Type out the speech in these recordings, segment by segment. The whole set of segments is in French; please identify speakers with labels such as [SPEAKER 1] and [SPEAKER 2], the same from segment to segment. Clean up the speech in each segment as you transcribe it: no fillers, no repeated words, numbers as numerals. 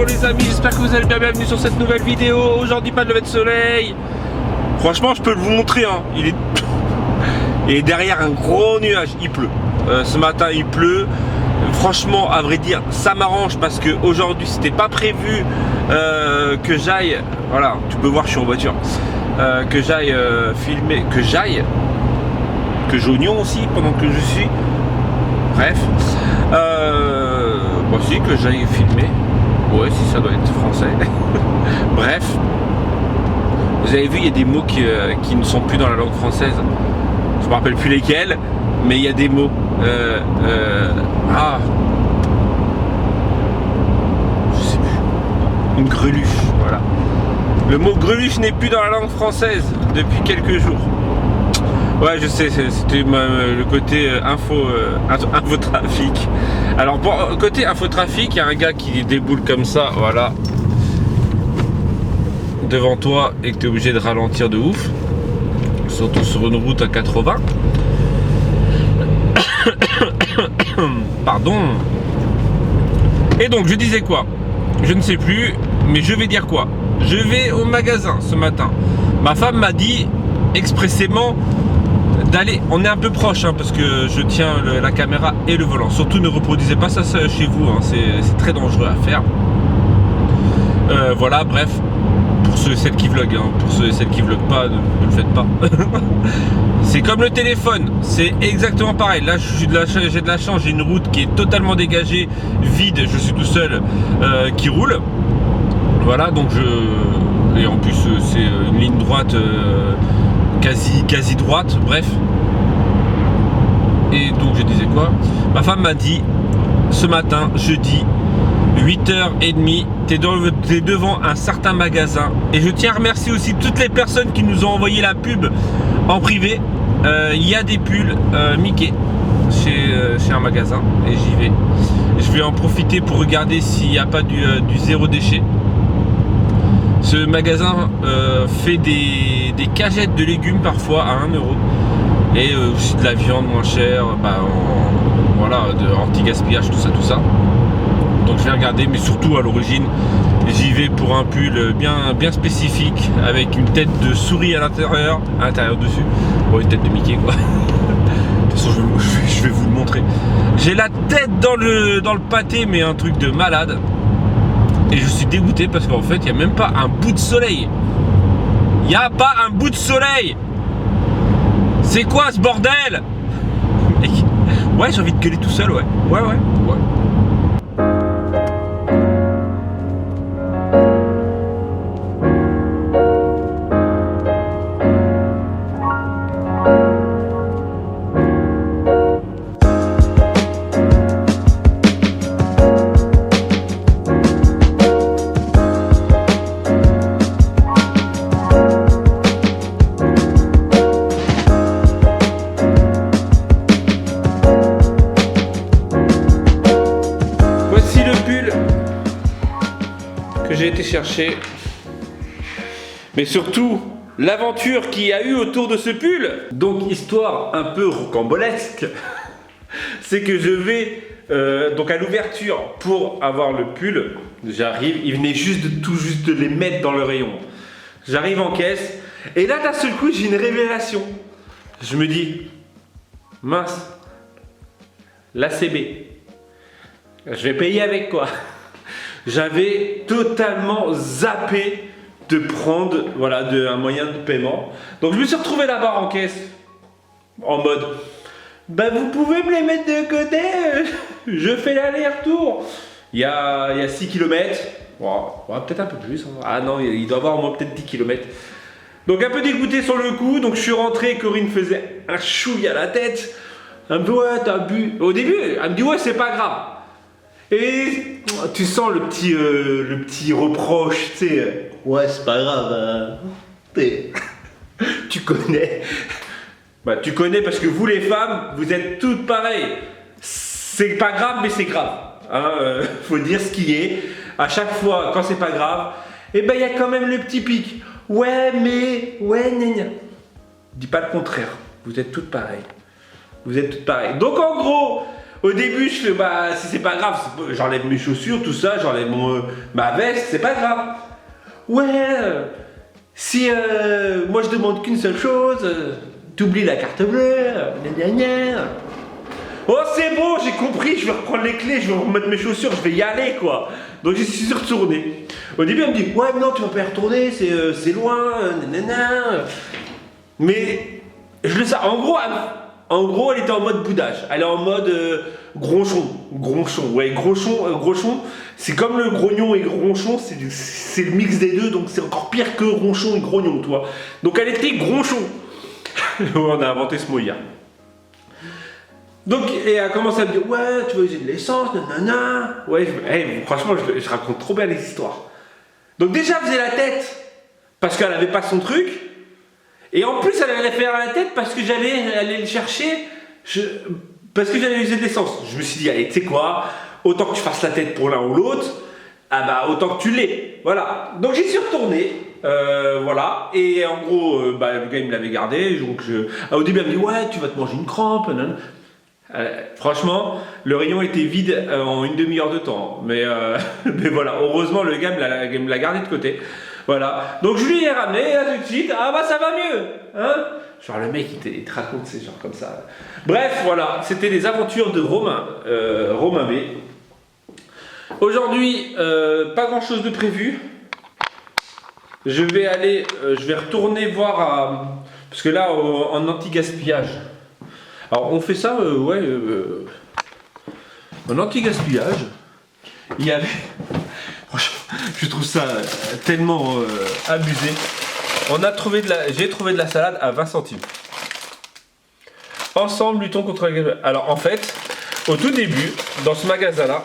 [SPEAKER 1] bonjour les amis, j'espère que vous allez bien, bienvenue sur cette nouvelle vidéo. Aujourd'hui pas de lever de soleil. Franchement je peux vous montrer hein. Il est derrière un gros nuage, il pleut. Ce matin il pleut. Franchement à vrai dire ça m'arrange parce que aujourd'hui c'était pas prévu que j'aille. Voilà, tu peux voir je suis en voiture. Que j'aille filmer, que j'oignon aussi pendant que je suis. Bref. Moi aussi que j'aille filmer. Ouais, si ça doit être français. Bref. Vous avez vu, il y a des mots qui ne sont plus dans la langue française. Je me rappelle plus lesquels, mais il y a des mots. Je sais plus. Une greluche, voilà. Le mot greluche n'est plus dans la langue française depuis quelques jours. Ouais, je sais, c'était le côté infotrafic. Alors, bon, côté infotrafic, il y a un gars qui déboule comme ça, voilà, devant toi et que tu es obligé de ralentir de ouf, surtout sur une route à 80. Pardon. Et donc, je disais quoi? Je ne sais plus, mais je vais dire quoi? Je vais au magasin ce matin. Ma femme m'a dit expressément d'aller, on est un peu proche hein, parce que je tiens la caméra et le volant. Surtout ne reproduisez pas ça chez vous, hein, c'est très dangereux à faire. Voilà, bref, pour ceux et celles qui vloguent, hein, pour ceux et celles qui vloguent pas, ne le faites pas. C'est comme le téléphone, c'est exactement pareil. Là j'ai de la chance, j'ai une route qui est totalement dégagée, vide, je suis tout seul qui roule. Voilà, donc et en plus c'est une ligne droite quasi droite, bref. Et donc je disais quoi? Ma femme m'a dit ce matin, jeudi, 8h30, t'es devant un certain magasin. Et je tiens à remercier aussi toutes les personnes qui nous ont envoyé la pub en privé. Il y a des pulls Mickey chez un magasin et j'y vais. Je vais en profiter pour regarder s'il n'y a pas du zéro déchet. Ce magasin fait des cagettes de légumes parfois à 1 € et aussi de la viande moins chère, voilà, anti-gaspillage, tout ça. Donc je vais regarder, mais surtout à l'origine, j'y vais pour un pull bien spécifique avec une tête de souris à l'intérieur dessus. Bon, une tête de Mickey quoi. De toute façon, je vais vous le montrer. J'ai la tête dans le pâté, mais un truc de malade. Et je suis dégoûté parce qu'en fait, il n'y a même pas un bout de soleil. Il n'y a pas un bout de soleil. C'est quoi ce bordel? Ouais, j'ai envie de gueuler tout seul, ouais. Ouais. J'ai été chercher, mais surtout l'aventure qu'il y a eu autour de ce pull. Donc histoire un peu rocambolesque, c'est que je vais donc à l'ouverture pour avoir le pull. J'arrive, il venait tout juste de les mettre dans le rayon. J'arrive en caisse et là d'un seul coup j'ai une révélation. Je me dis mince, l'ACB, je vais payer avec quoi? J'avais totalement zappé de prendre voilà, un moyen de paiement. Donc je me suis retrouvé là-bas en caisse, en mode, vous pouvez me les mettre de côté, je fais l'aller-retour. Il y a 6 km, peut-être un peu plus. Hein. Ah non, il doit avoir au moins peut-être 10 km. Donc un peu dégoûté sur le coup, donc je suis rentré, Corinne faisait un chouille à la tête. Elle me dit ouais, t'as bu. Au début, elle me dit ouais, c'est pas grave. Et tu sens le petit reproche, tu sais, ouais c'est pas grave, tu connais. Tu connais parce que vous les femmes, vous êtes toutes pareilles. C'est pas grave mais c'est grave. Hein, faut dire ce qui est. À chaque fois, quand c'est pas grave, il y a quand même le petit pic. Ouais mais, gna. Dis pas le contraire, vous êtes toutes pareilles. Vous êtes toutes pareilles. Donc en gros, Au début, je fais, bah, si c'est pas grave, j'enlève mes chaussures, tout ça, j'enlève ma veste, c'est pas grave. Ouais, si moi je demande qu'une seule chose, t'oublies la carte bleue, gna. Oh, c'est bon, j'ai compris, je vais reprendre les clés, je vais remettre mes chaussures, je vais y aller, quoi. Donc, je suis retourné. Au début, elle me dit, ouais, mais non, tu vas pas y retourner, c'est loin, nanana. Mais, je le sais, en gros, elle était en mode boudage. Elle est en mode gronchon. Ouais, gronchon, c'est comme le grognon et gronchon, c'est le mix des deux, donc c'est encore pire que ronchon et grognon, toi. Donc, elle était gronchon. On a inventé ce mot hier. Donc, et elle commence à me dire, ouais, tu vas user de l'essence, nanana. Ouais, franchement, je raconte trop bien les histoires. Donc déjà, elle faisait la tête parce qu'elle avait pas son truc. Et en plus, elle allait faire la tête parce que j'allais aller le chercher, parce que j'allais user de l'essence. Je me suis dit, allez, tu sais quoi, autant que tu fasses la tête pour l'un ou l'autre, ah bah autant que tu l'aies. Voilà. Donc j'y suis retourné. Voilà, et en gros, le gars il me l'avait gardé. Donc au début, elle me dit, ouais, tu vas te manger une crampe. Nanana. Franchement, le rayon était vide en une demi-heure de temps. Mais voilà, heureusement, le gars me l'a gardé de côté. Voilà, donc je lui ai ramené, là tout de suite. Ah bah ça va mieux, hein. Genre le mec il te raconte ces gens comme ça. Bref, voilà, c'était les aventures de Romain B. Aujourd'hui, pas grand chose de prévu. Je vais retourner voir parce que là, en anti-gaspillage. Alors on fait ça, en anti-gaspillage, il y avait, franchement, je trouve ça tellement abusé. J'ai trouvé de la salade à 20 centimes. Ensemble, luttons contre la gaspillage. Alors en fait, au tout début, dans ce magasin-là,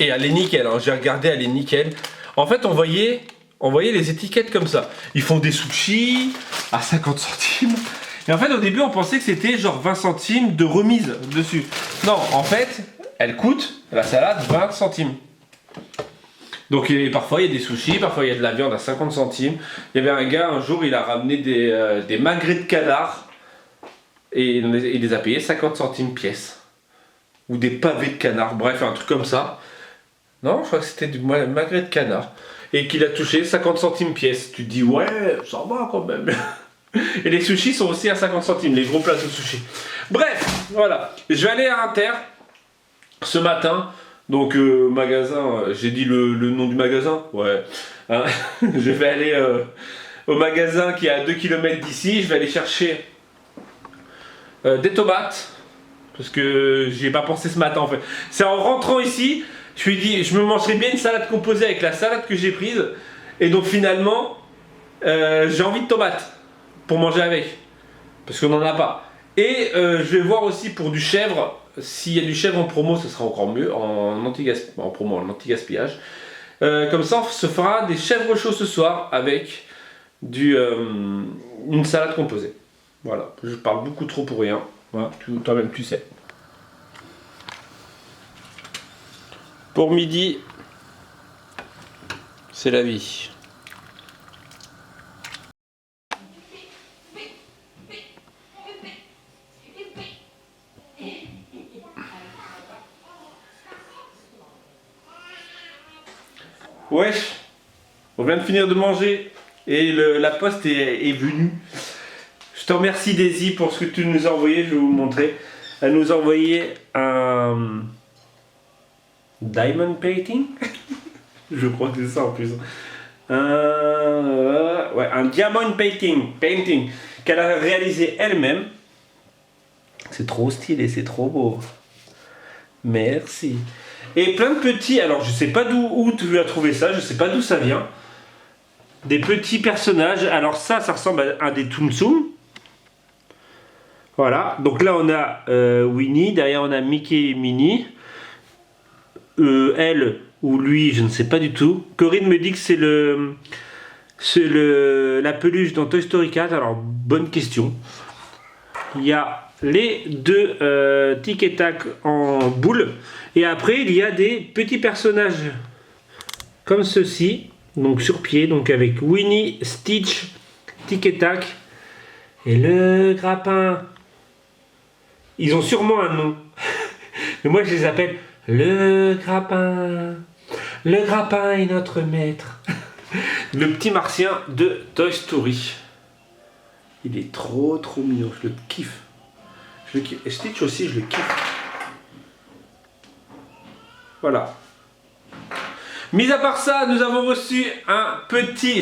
[SPEAKER 1] et elle est nickel, hein, j'ai regardé, elle est nickel. En fait, on voyait les étiquettes comme ça. Ils font des sushis à 50 centimes. Et en fait, au début, on pensait que c'était genre 20 centimes de remise dessus. Non, en fait, elle coûte, la salade, 20 centimes. Donc, parfois, il y a des sushis, parfois, il y a de la viande à 50 centimes. Il y avait un gars, un jour, il a ramené des magrets de canard et il les a payés 50 centimes pièce. Ou des pavés de canard, bref, un truc comme ça. Non, je crois que c'était du magret de canard. Et qu'il a touché 50 centimes pièce. Tu te dis, ouais, ça va quand même. Et les sushis sont aussi à 50 centimes, les gros plats de sushis. Bref, voilà. Je vais aller à Inter ce matin. Donc, magasin, j'ai dit le nom du magasin. Ouais. Hein. Je vais aller au magasin qui est à 2 km d'ici. Je vais aller chercher des tomates. Parce que j'y ai pas pensé ce matin en fait. C'est en rentrant ici, je me suis dit, je me mangerais bien une salade composée avec la salade que j'ai prise. Et donc finalement, j'ai envie de tomates pour manger avec. Parce qu'on n'en a pas. Et je vais voir aussi pour du chèvre. S'il y a du chèvre en promo, ce sera encore mieux. En promo, en anti-gaspillage. Comme ça, on se fera des chèvres chauds ce soir avec une salade composée. Voilà, je parle beaucoup trop pour rien. Voilà, toi-même tu sais. Pour midi, c'est la vie. Wesh, on vient de finir de manger et la poste est venue. Je te remercie Daisy pour ce que tu nous as envoyé, je vais vous montrer. Elle nous a envoyé un diamond painting. Je crois que c'est ça en plus. Un diamond painting qu'elle a réalisé elle-même. C'est trop stylé, c'est trop beau. Merci. Et plein de petits, alors je sais pas où tu as trouvé ça, je sais pas d'où ça vient. Des petits personnages, alors ça ressemble à des Tsum Tsum. Voilà, donc là on a Winnie, derrière on a Mickey et Minnie. Elle ou lui, je ne sais pas du tout. Corinne me dit que c'est la peluche dans Toy Story 4, alors bonne question. Il y a les deux Tic et Tac en boule. Et après il y a des petits personnages comme ceci, donc sur pied, donc avec Winnie, Stitch, Tic et Tac et le grappin. Ils ont sûrement un nom. Mais moi, je les appelle le grappin. Le grappin est notre maître. Le petit martien de Toy Story. Il est trop mignon. Je le kiffe. Je le kiffe. Et Stitch aussi, je le kiffe. Voilà. Mis à part ça, nous avons reçu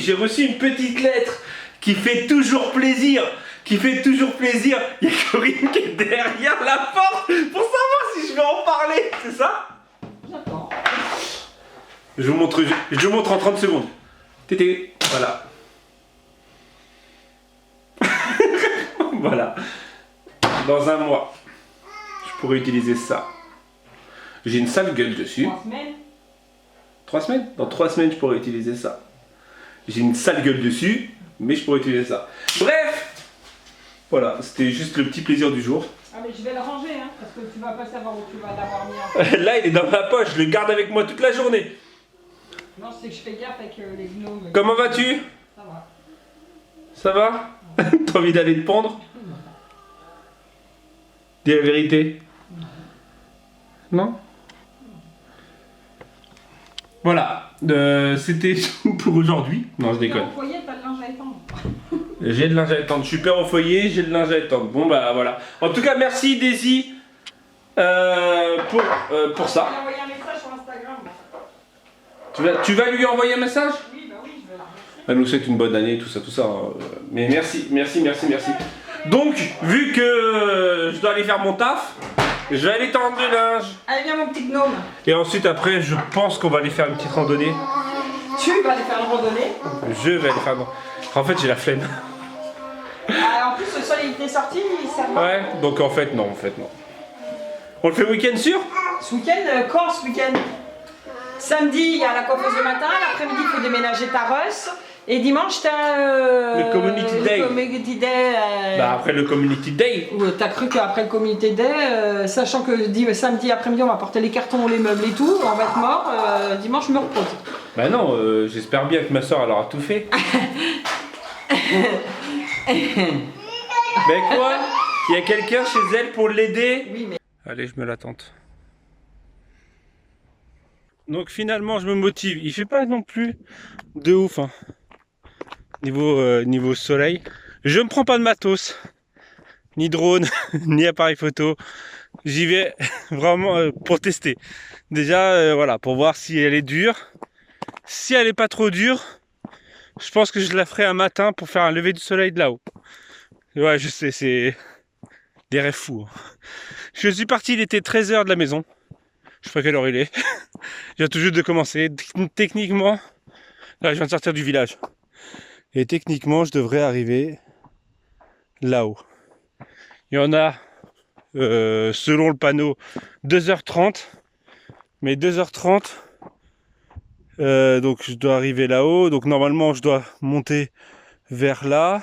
[SPEAKER 1] j'ai reçu une petite lettre qui fait toujours plaisir. Il y a Corinne qui est derrière la porte pour savoir si je vais en parler. C'est ça?
[SPEAKER 2] J'attends.
[SPEAKER 1] Je vous montre en 30 secondes. Tété. Voilà. Voilà. Dans un mois, je pourrais utiliser ça. J'ai une sale gueule dessus.
[SPEAKER 2] 3 semaines.
[SPEAKER 1] 3 semaines? Dans 3 semaines, je pourrais utiliser ça. J'ai une sale gueule dessus, mais je pourrais utiliser ça. Bref! Voilà, c'était juste le petit plaisir du jour.
[SPEAKER 2] Ah mais je vais le ranger, hein, parce que tu vas pas savoir où tu vas l'avoir mis en.
[SPEAKER 1] Là, il est dans ma poche, je le garde avec moi toute la journée.
[SPEAKER 2] Non, c'est que je fais gaffe avec les gnomes.
[SPEAKER 1] Comment vas-tu?
[SPEAKER 2] Ça va.
[SPEAKER 1] Ça va? T'as envie d'aller te pendre? Dis la vérité. Non? Voilà, c'était tout pour aujourd'hui. Non, je déconne.
[SPEAKER 2] Au foyer, t'as le linge à étendre.
[SPEAKER 1] J'ai de linge à étendre, je suis père au foyer, j'ai de linge à étendre. Bon bah voilà. En tout cas, merci Daisy pour ça.
[SPEAKER 2] Je vais envoyer un message sur Instagram.
[SPEAKER 1] Tu vas lui envoyer un message?
[SPEAKER 2] Oui, bah oui, je vais la remercier.
[SPEAKER 1] Elle nous souhaite une bonne année, tout ça. Mais merci. Donc, vu que je dois aller faire mon taf, je vais aller tendre le linge.
[SPEAKER 2] Allez, viens mon petit gnome.
[SPEAKER 1] Et ensuite, après, je pense qu'on va aller faire une petite randonnée.
[SPEAKER 2] Tu vas aller faire une randonnée.
[SPEAKER 1] Je vais aller faire... En fait, j'ai la flemme.
[SPEAKER 2] En plus, le soleil était sorti, ça va.
[SPEAKER 1] Ouais, donc en fait, non. On le fait week-end sûr?
[SPEAKER 2] Ce week-end, quand ce week-end? Samedi, il y a la coiffeuse le matin, l'après-midi, il faut déménager ta Russ. Et dimanche, t'as
[SPEAKER 1] le Community Day.
[SPEAKER 2] Le Community Day.
[SPEAKER 1] Bah après le Community Day.
[SPEAKER 2] T'as cru qu'après le Community Day, sachant que samedi après-midi, on va porter les cartons, les meubles et tout, on va être mort. Dimanche, je me repose.
[SPEAKER 1] Bah non, j'espère bien que ma soeur elle aura tout fait. Mais quoi? Il y a quelqu'un chez elle pour l'aider?
[SPEAKER 2] Oui, mais...
[SPEAKER 1] Allez, je me la tente. Donc finalement, je me motive. Il fait pas non plus de ouf, hein. Niveau soleil. Je ne prends pas de matos, ni drone, ni appareil photo. J'y vais vraiment pour tester. Déjà, voilà, pour voir si elle est dure. Si elle est pas trop dure, je pense que je la ferai un matin pour faire un lever du soleil de là-haut. Ouais, je sais, c'est des rêves fous. Je suis parti, il était 13h de la maison. Je sais pas quelle heure il est. Je viens tout juste de commencer. Techniquement, là, je viens de sortir du village. Et techniquement, je devrais arriver là-haut. Il y en a, selon le panneau, 2h30. Mais 2h30, donc je dois arriver là-haut. Donc normalement, je dois monter vers là.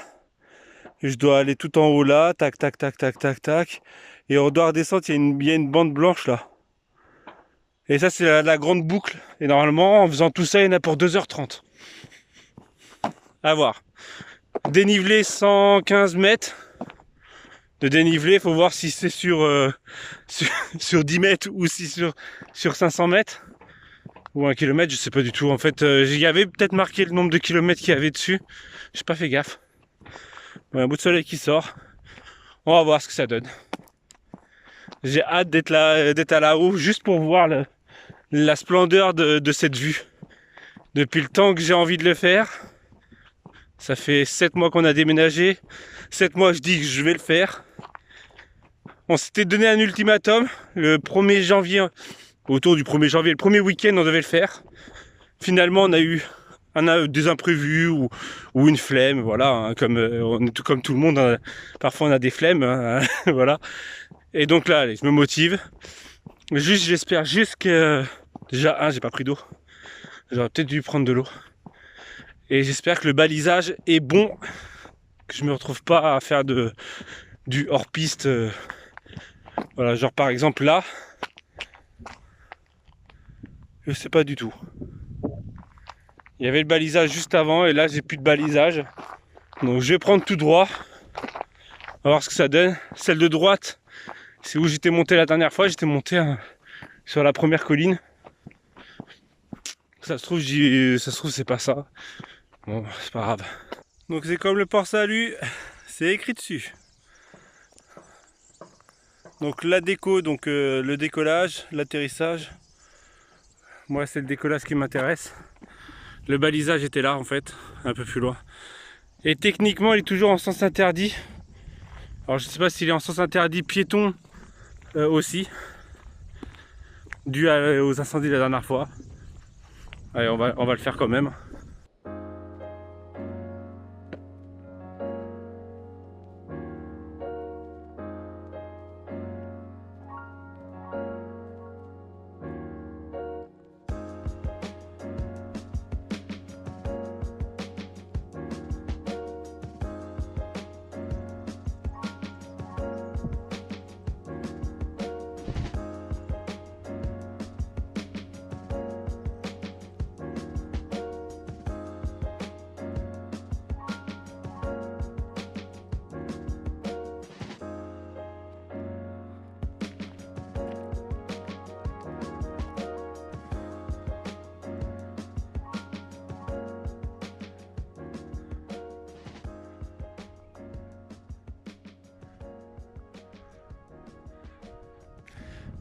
[SPEAKER 1] Je dois aller tout en haut là. Tac, tac, tac, tac, tac, tac. Et on doit redescendre, il y a une bande blanche là. Et ça, c'est la grande boucle. Et normalement, en faisant tout ça, il y en a pour 2h30. À voir. Dénivelé 115 mètres de dénivelé. Il faut voir si c'est sur 10 mètres ou si sur 500 mètres. Ou 1 kilomètre, je sais pas du tout. En fait, j'y avais peut-être marqué le nombre de kilomètres qu'il y avait dessus. J'ai pas fait gaffe. Ouais, un bout de soleil qui sort. On va voir ce que ça donne. J'ai hâte d'être à là-haut juste pour voir la splendeur de cette vue. Depuis le temps que j'ai envie de le faire. Ça fait 7 mois qu'on a déménagé. 7 mois je dis que je vais le faire. On s'était donné un ultimatum. Le 1er janvier, autour du 1er janvier, le premier week-end on devait le faire. Finalement on a eu des imprévus ou une flemme. Voilà, hein, on est comme tout le monde. Hein, parfois on a des flemmes. Hein, voilà. Et donc là, allez, je me motive. J'espère juste que... Déjà, j'ai pas pris d'eau. J'aurais peut-être dû prendre de l'eau. Et j'espère que le balisage est bon. Que je me retrouve pas à faire du hors-piste. Voilà, genre par exemple là. Je sais pas du tout. Il y avait le balisage juste avant et là j'ai plus de balisage. Donc je vais prendre tout droit. On va voir ce que ça donne. Celle de droite
[SPEAKER 3] C'est où j'étais monté la dernière fois, j'étais monté sur la première colline. Ça se trouve, c'est pas ça. Bon, c'est pas grave. Donc c'est comme le port Salut, c'est écrit dessus. Donc la déco, donc le décollage, l'atterrissage. Moi c'est le décollage qui m'intéresse. Le balisage était là en fait, un peu plus loin. Et techniquement il est toujours en sens interdit. Alors je sais pas s'il est en sens interdit piéton aussi. Dû aux incendies de la dernière fois. Allez, on va le faire quand même.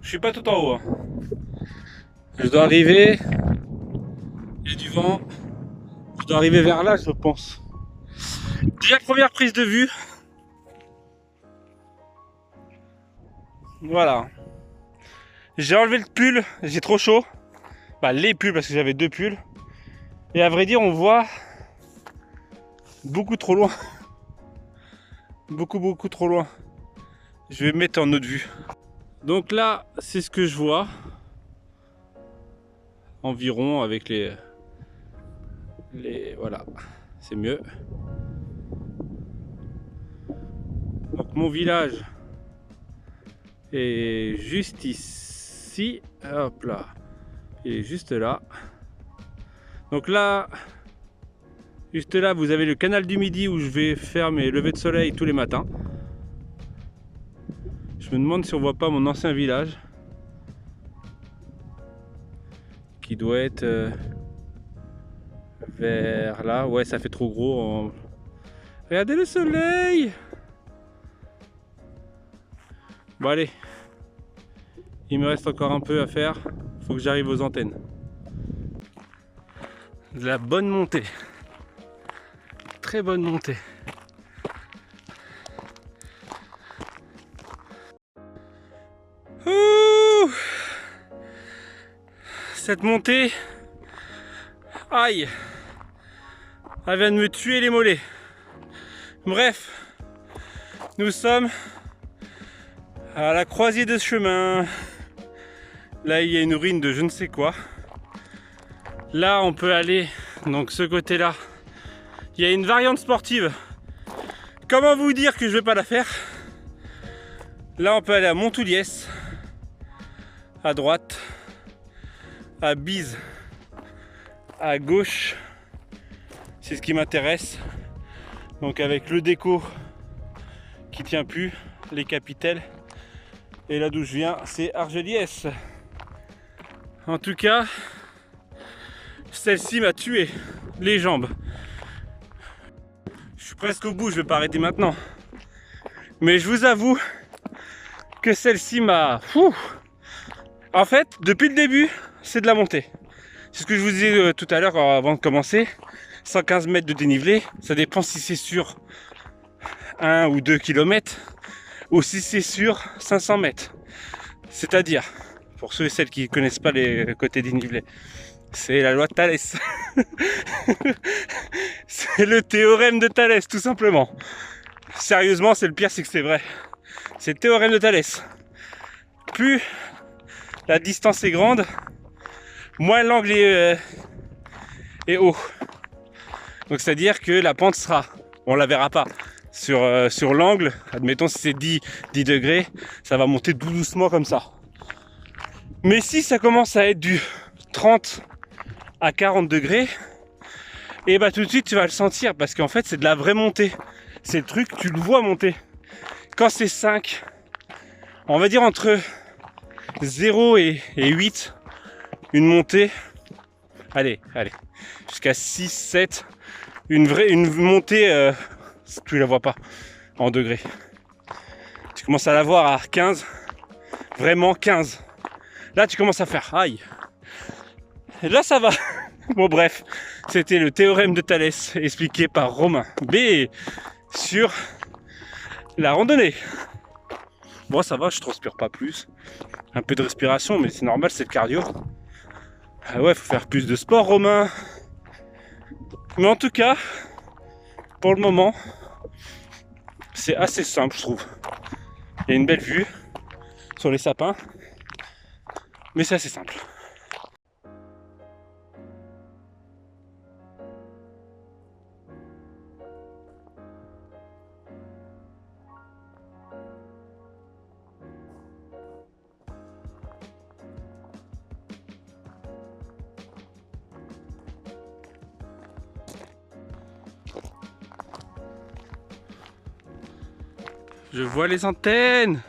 [SPEAKER 3] Je suis pas tout en haut. Hein. Je dois arriver. Il y a du vent. Je dois arriver vers là, je pense. Déjà première prise de vue. Voilà. J'ai enlevé le pull, j'ai trop chaud. Bah les pulls parce que j'avais 2 pulls. Et à vrai dire on voit beaucoup trop loin. Beaucoup trop loin. Je vais mettre en autre vue. Donc là, c'est ce que je vois. Environ avec les voilà, c'est mieux. Donc mon village est juste ici. Hop là. Il est juste là. Donc là, juste là, vous avez le canal du Midi où je vais faire mes levées de soleil tous les matins. Je me demande si on voit pas mon ancien village qui doit être vers là. Ouais, ça fait trop gros. Regardez le soleil. Bon allez, il me reste encore un peu à faire. Faut que j'arrive aux antennes. De la bonne montée. Très bonne montée. Ouh, cette montée, aïe, elle vient de me tuer les mollets. Bref, nous sommes à la croisée de ce chemin. Là, il y a une ruine de je ne sais quoi. Là, on peut aller, donc ce côté-là, il y a une variante sportive. Comment vous dire que je vais pas la faire? Là, on peut aller à Montouliès, à droite, à Bise, à gauche. C'est ce qui m'intéresse. Donc avec le déco qui tient plus, les capitelles. Et là d'où je viens, c'est Argeliès. En tout cas, celle-ci m'a tué les jambes. Je suis presque au bout, je vais pas arrêter maintenant. Mais je vous avoue que celle-ci m'a... En fait, depuis le début, c'est de la montée. C'est ce que je vous disais tout à l'heure avant de commencer. 115 mètres de dénivelé, ça dépend si c'est sur 1 ou 2 km ou si c'est sur 500 mètres. C'est-à-dire, pour ceux et celles qui ne connaissent pas les côtés dénivelés, c'est la loi de Thalès. C'est le théorème de Thalès, tout simplement. Sérieusement, c'est le pire, c'est que c'est vrai. C'est le théorème de Thalès. Plus la distance est grande, moins l'angle est haut. Donc c'est-à-dire que la pente sera, on la verra pas, sur l'angle, admettons si c'est 10 degrés, ça va monter tout doucement comme ça. Mais si ça commence à être du 30 à 40 degrés, et bah tout de suite tu vas le sentir parce qu'en fait c'est de la vraie montée. C'est le truc, tu le vois monter. Quand c'est 5, on va dire entre 0 et 8, une montée, allez, jusqu'à 6, 7, une montée, tu la vois pas en degrés. Tu commences à la voir à 15, vraiment 15. Là, tu commences à faire aïe. Et là, ça va. Bon, bref, c'était le théorème de Thalès expliqué par Romain B sur la randonnée. Bon, ça va, je transpire pas plus. Un peu de respiration, mais c'est normal, c'est le cardio. Ah ouais, faut faire plus de sport, Romain. Mais en tout cas, pour le moment, c'est assez simple, je trouve. Il y a une belle vue sur les sapins, mais c'est assez simple. Je vois les antennes.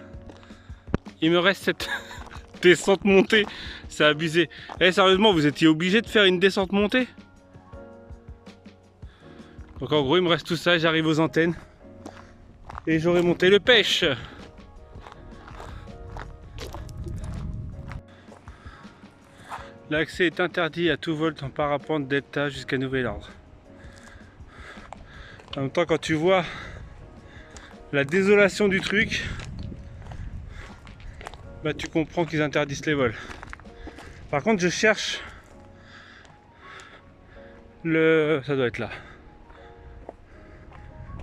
[SPEAKER 3] Il me reste cette descente montée. C'est abusé. Eh, sérieusement, vous étiez obligé de faire une descente montée? Donc en gros, il me reste tout ça. J'arrive aux antennes. Et j'aurai monté le pêche. L'accès est interdit à tout vol en parapente delta jusqu'à nouvel ordre. En même temps, quand tu vois la désolation du truc, bah tu comprends qu'ils interdisent les vols. Par contre, je cherche le... ça doit être là.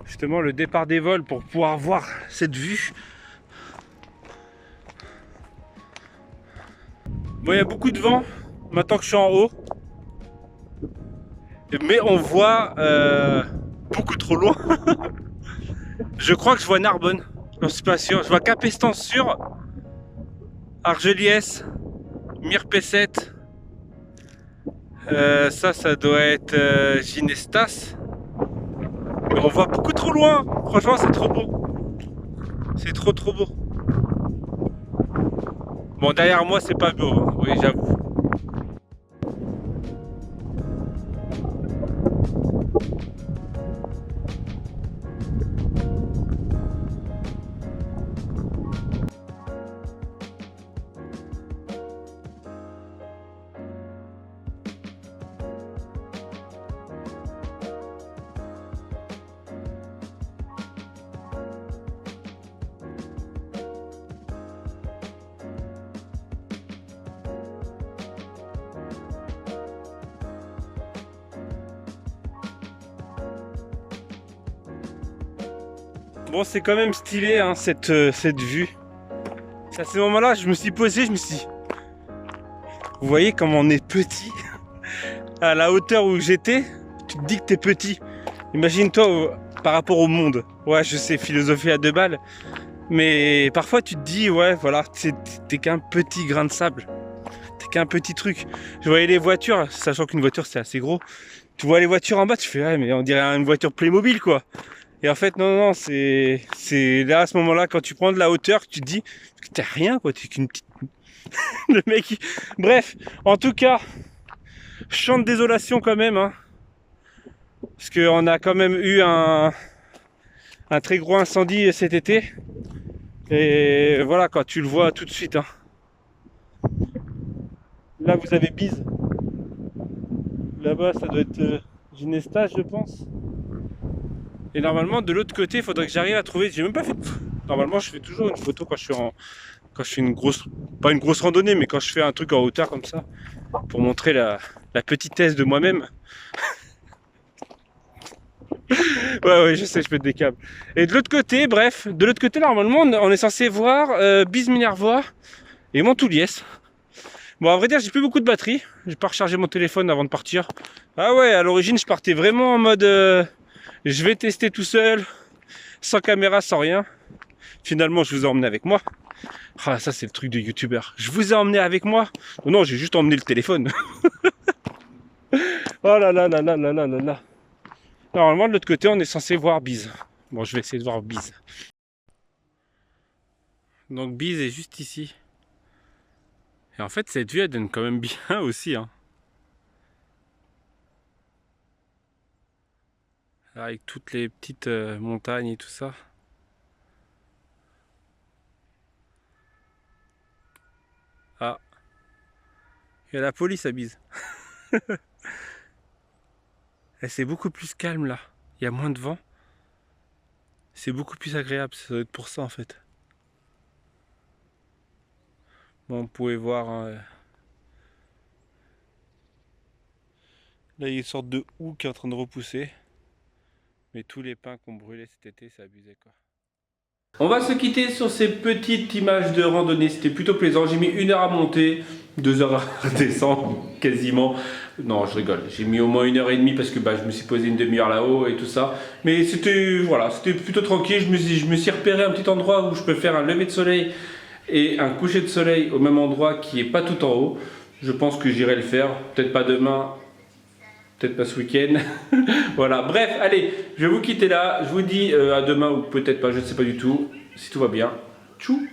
[SPEAKER 3] Justement, le départ des vols pour pouvoir voir cette vue. Bon, il y a beaucoup de vent maintenant que je suis en haut. Mais on voit beaucoup trop loin. Je crois que je vois Narbonne. Je suis pas sûr. Je vois Capestan sur Argeliès, Mirpesset. Ça doit être Ginestas. Mais on voit beaucoup trop loin. Franchement, c'est trop beau. C'est trop beau. Bon, derrière moi, c'est pas beau, hein. Oui, j'avoue. Bon, c'est quand même stylé, hein, cette vue. C'est à ce moment-là, je me suis posé, je me suis dit, vous voyez comme on est petit. À la hauteur où j'étais, tu te dis que t'es petit. Imagine-toi par rapport au monde. Ouais, je sais, philosophie à 2 balles. Mais parfois tu te dis, ouais, voilà, t'es qu'un petit grain de sable. T'es qu'un petit truc. Je voyais les voitures, sachant qu'une voiture c'est assez gros. Tu vois les voitures en bas, tu fais, ouais, mais on dirait une voiture Playmobil, quoi. Et en fait, non, c'est là, à ce moment-là, quand tu prends de la hauteur, tu te dis que t'es rien, quoi, t'es qu'une petite... Le mec, bref, en tout cas, chant de désolation quand même, hein, parce qu'on a quand même eu un très gros incendie cet été, et voilà, quoi, tu le vois tout de suite, hein. Là, vous avez Bise, là-bas, ça doit être Ginestas, je pense. Et normalement, de l'autre côté, il faudrait que j'arrive à trouver. J'ai même pas fait. Normalement, je fais toujours une photo quand je fais une grosse, pas une grosse randonnée, mais quand je fais un truc en hauteur comme ça, pour montrer la petitesse de moi-même. ouais, je sais, je pète des câbles. Et de l'autre côté, bref, de l'autre côté, normalement, on est censé voir Bise Minervois et Montouliès. Bon, à vrai dire, j'ai plus beaucoup de batterie. J'ai pas rechargé mon téléphone avant de partir. Ah ouais, à l'origine, je partais vraiment en mode. Je vais tester tout seul, sans caméra, sans rien. Finalement, je vous ai emmené avec moi. Ah, ça, c'est le truc de youtubeur. Je vous ai emmené avec moi. Non, j'ai juste emmené le téléphone. Oh là là là là là là là là. Normalement, de l'autre côté, on est censé voir Bise. Bon, je vais essayer de voir Bise. Donc Bise est juste ici. Et en fait, cette vue, elle donne quand même bien aussi. Hein. Là, avec toutes les petites montagnes et tout ça. Ah. Il y a la police à Bise. Et c'est beaucoup plus calme là. Il y a moins de vent. C'est beaucoup plus agréable. Ça doit être pour ça en fait. Bon, vous pouvez voir. Hein, là, il y a une sorte de houe qui est en train de repousser. Mais tous les pins qu'on brûlait cet été, c'est abusé quoi. On va se quitter sur ces petites images de randonnée. C'était plutôt plaisant. J'ai mis 1 heure à monter, 2 heures à descendre, quasiment. Non, je rigole. J'ai mis au moins 1h30 parce que je me suis posé une demi-heure là-haut et tout ça. Mais c'était voilà, c'était plutôt tranquille. Je me suis repéré un petit endroit où je peux faire un lever de soleil et un coucher de soleil au même endroit qui est pas tout en haut. Je pense que j'irai le faire. Peut-être pas demain. Peut-être pas ce week-end. Voilà, bref, allez, je vais vous quitter là. Je vous dis à demain ou peut-être pas, je ne sais pas du tout. Si tout va bien. Tchou!